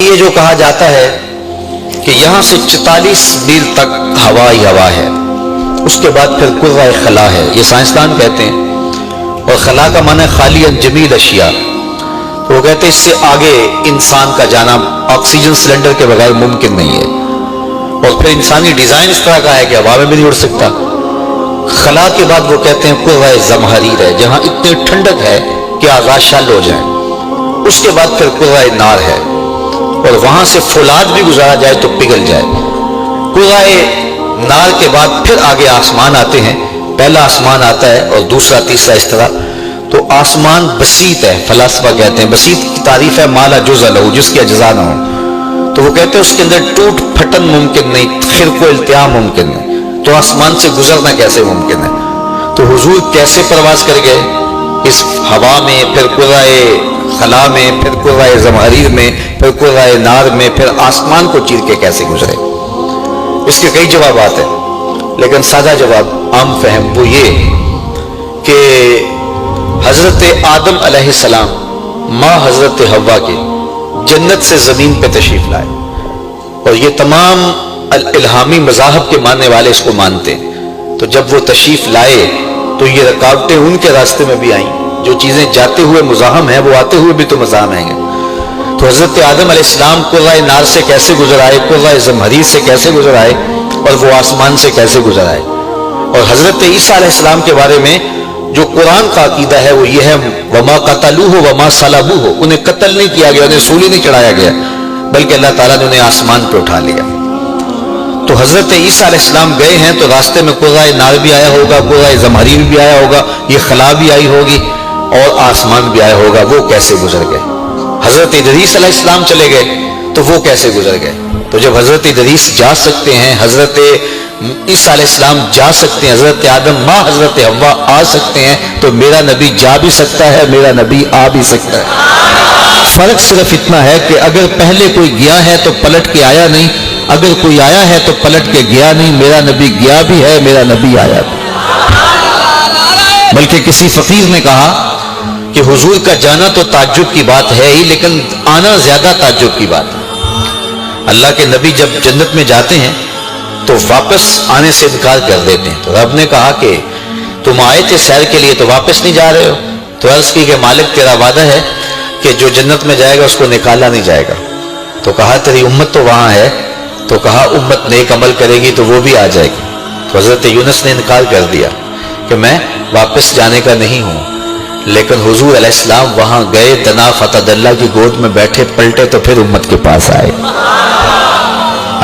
یہ جو کہا جاتا ہے کہ یہاں سے 44 میل تک ہوا ہی ہوا ہے، اس کے بعد پھر قرۂ خلا ہے، یہ سائنسدان کہتے ہیں، اور خلا کا معنی خالی جمیل اشیاء، تو وہ کہتے ہیں اس سے آگے انسان کا جانا آکسیجن سلنڈر کے بغیر ممکن نہیں ہے، اور پھر انسانی ڈیزائن اس طرح کا ہے کہ ہوا میں بھی نہیں اڑ سکتا۔ خلا کے بعد وہ کہتے ہیں قرۂ زمہریر ہے، جہاں اتنی ٹھنڈک ہے کہ آغاز شل ہو جائیں۔ اس کے بعد پھر قرۂ نار ہے، اور وہاں سے فولاد بھی گزارا جائے تو پگھل جائے۔ قرۂ نار کے بعد پھر آگے آسمان آتے ہیں، پہلا آسمان آتا ہے اور دوسرا تیسرا اس طرح، تو آسمان بسیط ہے، فلاسفہ کہتے ہیں بسیط کی تعریف ہے مالا جزء لہو، جس کے اجزاء نہ ہوں، تو وہ کہتے ہیں اس کے اندر ٹوٹ پھٹن ممکن نہیں، خرق و التیام ممکن نہیں، تو آسمان سے گزرنا کیسے ممکن ہے؟ تو حضور کیسے پرواز کر گئے اس ہوا میں، پھر قرۂ خلا میں، پھر قرۂ زمہریر میں، پھر قرۂ نار میں، پھر آسمان کو چیر کے کیسے گزرے؟ اس کے کئی جوابات ہیں، لیکن سادہ جواب عام فہم وہ یہ کہ حضرت آدم علیہ السلام ماں حضرت حوا کے جنت سے زمین پہ تشریف لائے، اور یہ تمام الہامی مذاہب کے ماننے والے اس کو مانتے ہیں، تو جب وہ تشریف لائے تو یہ رکاوٹیں ان کے راستے میں بھی آئیں، جو چیزیں جاتے ہوئے مزاحم ہیں وہ آتے ہوئے بھی تو مزاحم ہیں۔ تو حضرت آدم علیہ السلام قرۂ نار سے کیسے گزر آئے، قرۂ زمہریر سے کیسے گزر آئے، اور وہ آسمان سے کیسے گزر آئے؟ اور حضرت عیسیٰ علیہ السلام کے بارے میں جو قرآن کا عقیدہ ہے وہ یہ ہے وما قتلوہ وما صلبوہ، انہیں قتل نہیں کیا گیا، انہیں سولی نہیں چڑھایا گیا، بلکہ اللہ تعالیٰ نے انہیں آسمان پہ اٹھا لیا۔ تو حضرت عیسیٰ علیہ السلام گئے ہیں تو راستے میں قرۂ نار بھی آیا ہوگا، قرۂ زمہریر بھی آیا ہوگا، یہ خلا بھی آئی ہوگی، اور آسمان بھی آیا ہوگا، وہ کیسے گزر گئے؟ حضرت ادریس علیہ السلام چلے گئے تو وہ کیسے گزر گئے؟ تو جب حضرت ادریس جا سکتے ہیں، حضرت عیسیٰ علیہ السلام جا سکتے ہیں، حضرت آدم ماں حضرت حوا آ سکتے ہیں، تو میرا نبی جا بھی سکتا ہے، میرا نبی آ بھی سکتا ہے۔ فرق صرف اتنا ہے کہ اگر پہلے کوئی گیا ہے تو پلٹ کے آیا نہیں، اگر کوئی آیا ہے تو پلٹ کے گیا نہیں، میرا نبی گیا بھی ہے، میرا نبی آیا بھی۔ بلکہ کسی فقیر نے کہا کہ حضور کا جانا تو تعجب کی بات ہے ہی، لیکن آنا زیادہ تعجب کی بات ہے۔ اللہ کے نبی جب جنت میں جاتے ہیں تو واپس آنے سے انکار کر دیتے ہیں، تو رب نے کہا کہ تم آئے تھے سیر کے لیے تو واپس نہیں جا رہے ہو؟ تو عرض کی کہ مالک تیرا وعدہ ہے کہ جو جنت میں جائے گا اس کو نکالا نہیں جائے گا۔ تو کہا تیری امت تو وہاں ہے، تو کہا امت نیک عمل کرے گی تو وہ بھی آ جائے گی۔ تو حضرت یونس نے انکار کر دیا کہ میں واپس جانے کا نہیں ہوں، لیکن حضور علیہ السلام وہاں گئے، دنا فتح اللہ کی گود میں بیٹھے، پلٹے تو پھر امت کے پاس آئے۔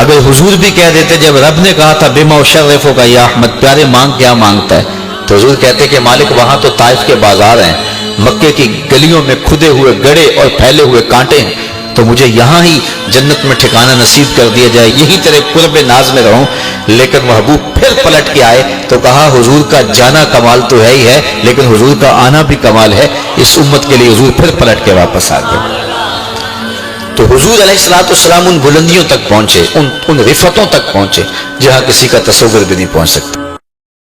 اگر حضور بھی کہہ دیتے جب رب نے کہا تھا بما اشرفو کا یا احمد پیارے مانگ کیا مانگتا ہے، تو حضور کہتے کہ مالک وہاں تو طائف کے بازار ہیں، مکے کی گلیوں میں کھدے ہوئے گڑے اور پھیلے ہوئے کانٹے ہیں، تو مجھے یہاں ہی جنت میں ٹھکانہ نصیب کر دیا جائے، یہی تیرے قرب ناز میں رہوں۔ لیکن محبوب پھر پلٹ کے آئے تو کہا حضور کا جانا کمال تو ہے ہی ہے، لیکن حضور کا آنا بھی کمال ہے، اس امت کے لیے حضور پھر پلٹ کے واپس آ گئے۔ تو حضور علیہ السلام ان بلندیوں تک پہنچے، ان رفتوں تک پہنچے جہاں کسی کا تصور بھی نہیں پہنچ سکتا۔